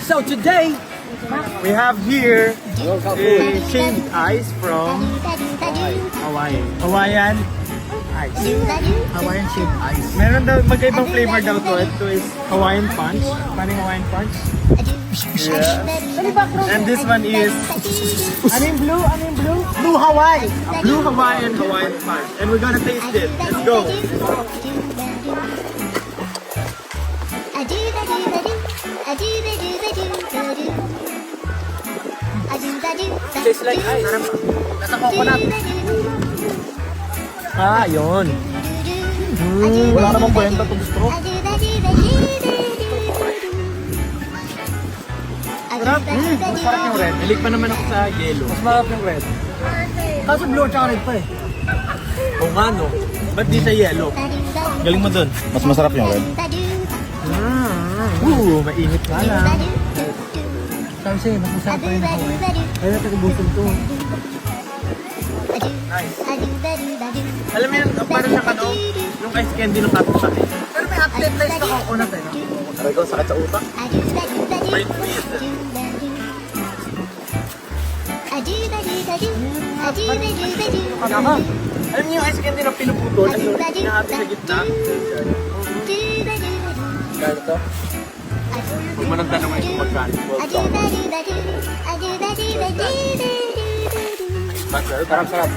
So today, we have here a shaved ice from Hawaiian ice. Hawaiian shaved ice. Meron daw, magkaibang flavor daw to. Ito is Hawaiian punch. Paano yung Hawaiian punch? Yeah. And this one is, ano yung blue? Ano yung blue? Blue Hawaii. A blue Hawaiian punch. And we're gonna taste it. Let's go. Tastes like ice. Nasa coconut. Ah, yun. Wala namang kwenta itong straw. Sarap. Masarap yung red. Hilig pa naman ako sa yellow. Mas marap yung red. Kaso blue at red pa eh. O nga no. Ba't di sa yellow? Galing mo dun. Mas masarap yung red. Mainit nga lang. Sabi sa'yo, mas masarap pa rin ako eh. Kaya natin ubusin to. Nice. Alam mo yun, parang siya kano, yung ice candy ng kapit-sakit. Pero may aftertaste na coconut eh, no? Aray ko, sakit sa utak. May tweet. Alam niyo yung ice candy na pinuputol, ay yung hinahati sa gitna. Kaya to? Huwag mo nang tanong kung magkano. Sarap-sarap.